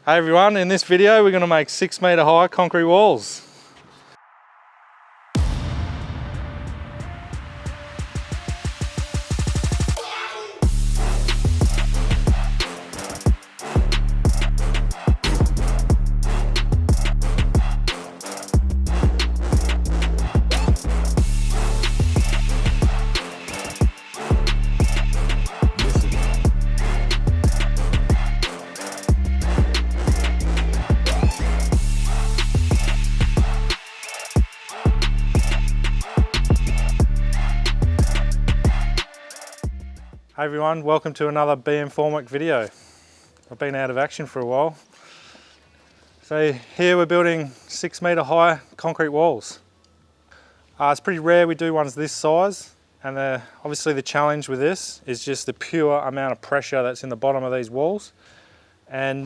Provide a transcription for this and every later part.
Hey everyone, in this video we're going to make 6 metre high concrete walls. Hey everyone, welcome to another BMFormwork video. I've been out of action for a while. So here we're building 6 metre high concrete walls. It's pretty rare we do ones this size, and obviously the challenge with this is just the pure amount of pressure that's in the bottom of these walls, and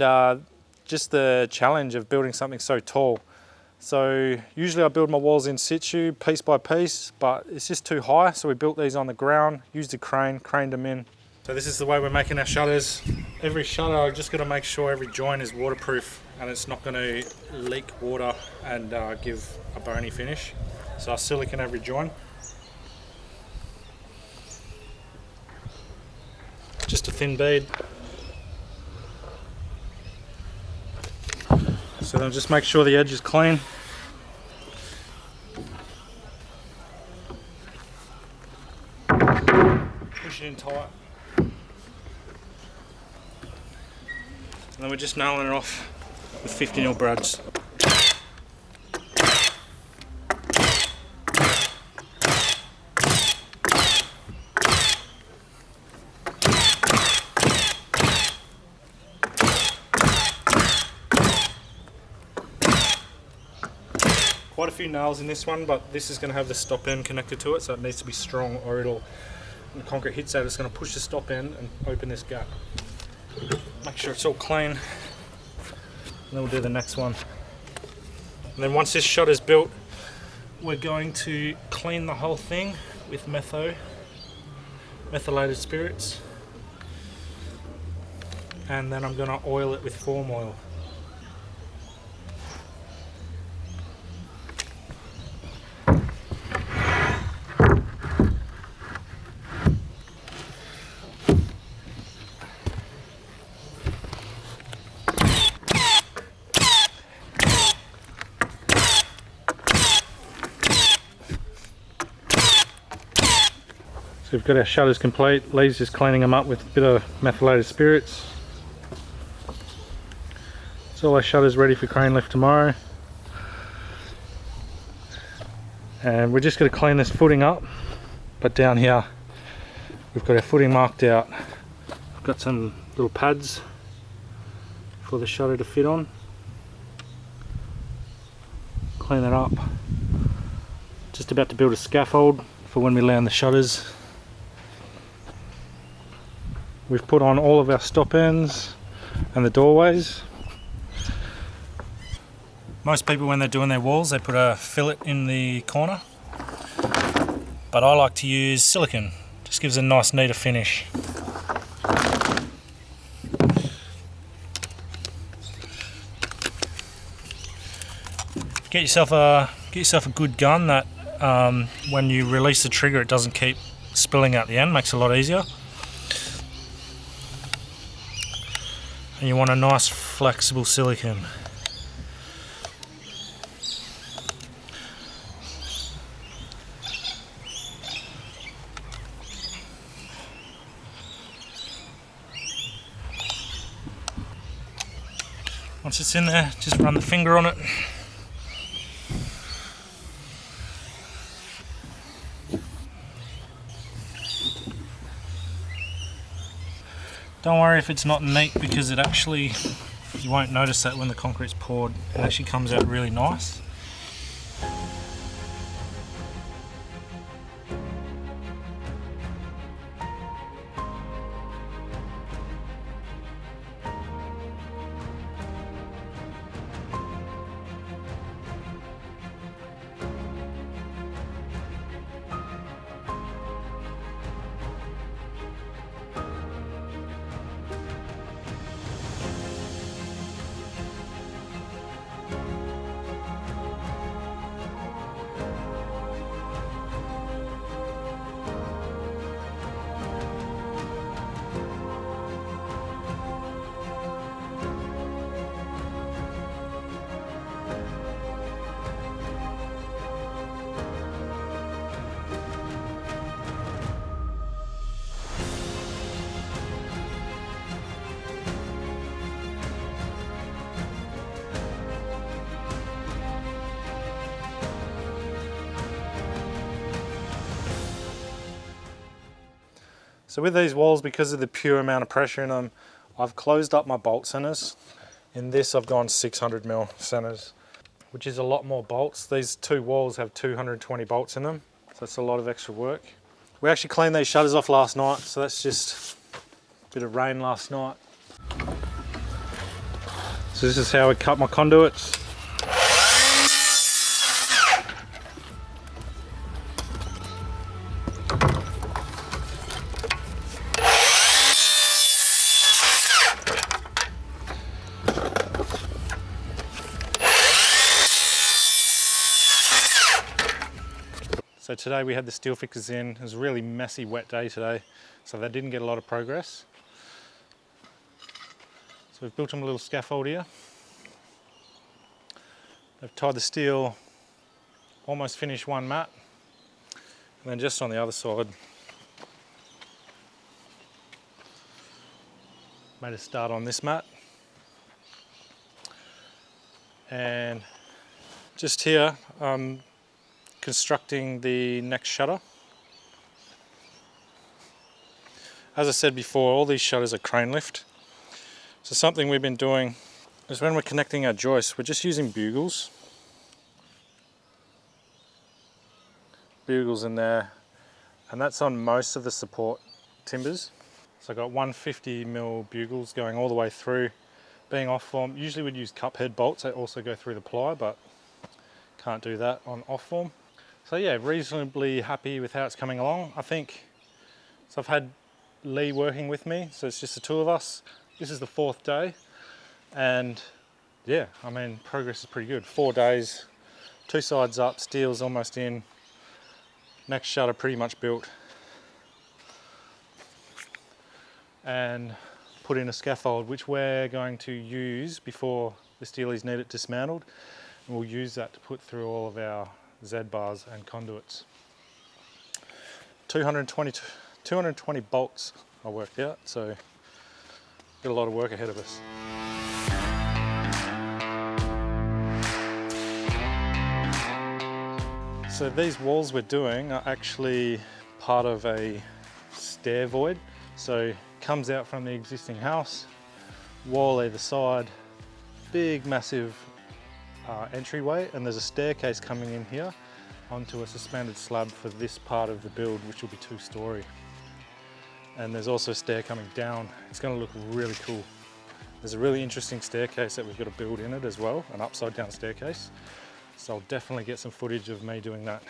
just the challenge of building something so tall. So usually I build my walls in situ, piece by piece, but it's just too high, so we built these on the ground, used a crane, craned them in. So this is the way we're making our shutters. Every shutter, I've just got to make sure every joint is waterproof and it's not going to leak water and give a bony finish. So I silicone every joint. Just a thin bead. So then just make sure the edge is clean. Push it in tight. And then we're just nailing it off with 50mm brads. Quite a few nails in this one, but this is going to have the stop end connected to it, so it needs to be strong, or it'll, when the concrete hits that, it's going to push the stop end and open this gap. Make sure it's all clean, and then we'll do the next one. And then once this shutter's built, we're going to clean the whole thing with methylated spirits, and then I'm going to oil it with form oil. So we've got our shutters complete. Lee's just cleaning them up with a bit of methylated spirits. So all our shutters ready for crane lift tomorrow. And we're just going to clean this footing up. But down here, we've got our footing marked out. We've got some little pads for the shutter to fit on. Clean that up. Just about to build a scaffold for when we land the shutters. We've put on all of our stop ends and the doorways. Most people, when they're doing their walls, they put a fillet in the corner, but I like to use silicone. Just gives a nice, neater finish. Get yourself a good gun that when you release the trigger, it doesn't keep spilling out the end. Makes it a lot easier. And you want a nice flexible silicone. Once it's in there, just run the finger on it. Don't worry if it's not neat, because you won't notice that when the concrete's poured. It actually comes out really nice. So with these walls, because of the pure amount of pressure in them, I've closed up my bolt centers. In this I've gone 600mm centers, which is a lot more bolts. These two walls have 220 bolts in them, so that's a lot of extra work. We actually cleaned these shutters off last night, so that's just a bit of rain last night. So this is how I cut my conduits. So today we had the steel fixers in. It was a really messy, wet day today, so they didn't get a lot of progress. So we've built them a little scaffold here. They've tied the steel, almost finished one mat, and then just on the other side, made a start on this mat. And just here, constructing the next shutter. As I said before, all these shutters are crane lift. So something we've been doing is when we're connecting our joists, we're just using bugles. Bugles in there, and that's on most of the support timbers. So I've got 150mm bugles going all the way through, being off form. Usually we'd use cup head bolts that also go through the ply, but can't do that on off form. So yeah, reasonably happy with how it's coming along. I think, so I've had Lee working with me, so it's just the two of us. This is the 4th day, and yeah, I mean, progress is pretty good. 4 days, 2 sides up, steel's almost in, next shutter pretty much built, and put in a scaffold, which we're going to use before the steelies need it dismantled, and we'll use that to put through all of our Z-bars and conduits. 220 bolts I worked out, so got a lot of work ahead of us. So these walls we're doing are actually part of a stair void. So comes out from the existing house, wall either side, big massive entryway, and there's a staircase coming in here onto a suspended slab for this part of the build, which will be 2-story. And there's also a stair coming down. It's going to look really cool. There's a really interesting staircase that we've got to build in it as well, an upside down staircase. So I'll definitely get some footage of me doing that.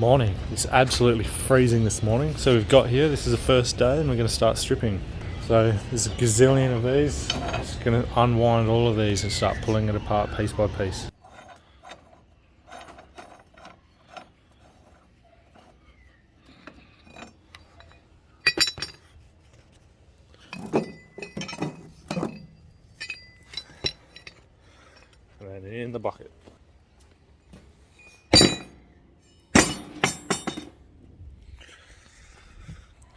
Morning. It's absolutely freezing this morning. So we've got here, this is the first day and we're going to start stripping. So there's a gazillion of these. Just going to unwind all of these and start pulling it apart piece by piece. And then in the bucket.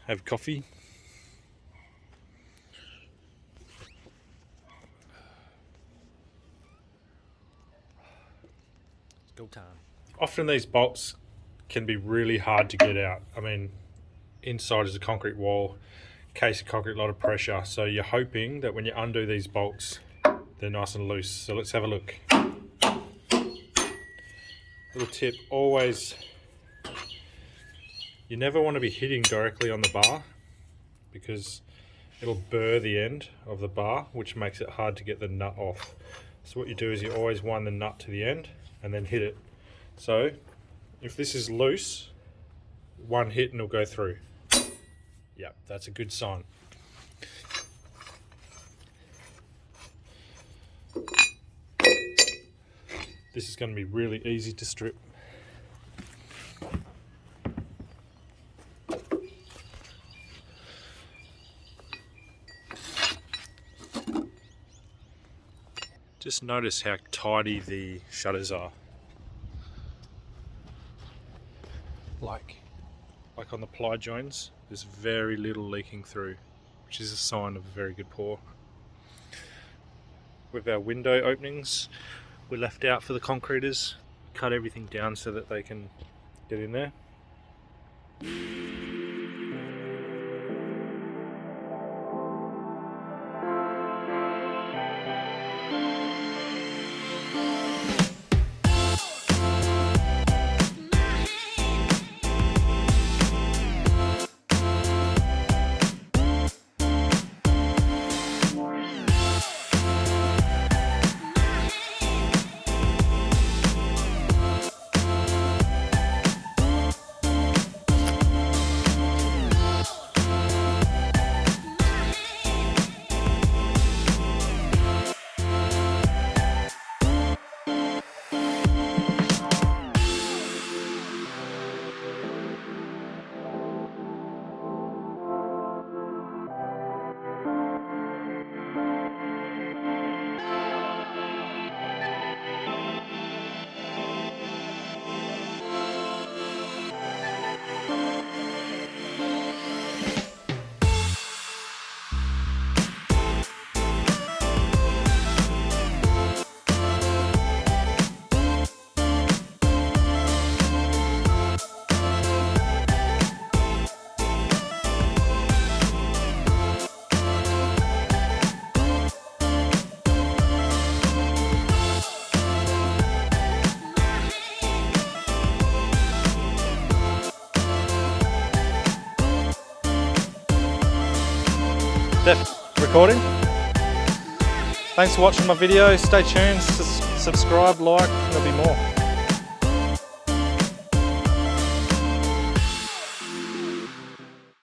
Have coffee. It's go time. Often these bolts can be really hard to get out. I mean, inside is a concrete wall, case of concrete, a lot of pressure. So you're hoping that when you undo these bolts, they're nice and loose. So let's have a look. Little tip, always, you never want to be hitting directly on the bar because it'll burr the end of the bar, which makes it hard to get the nut off. So what you do is you always wind the nut to the end and then hit it. So if this is loose, one hit and it'll go through. Yep, that's a good sign. This is going to be really easy to strip. Just notice how tidy the shutters are. Like on the ply joints, there's very little leaking through, which is a sign of a very good pour. With our window openings, we're left out for the concreters. Cut everything down so that they can get in there. Recording. Thanks for watching my video. Stay tuned, subscribe, like, and there'll be more.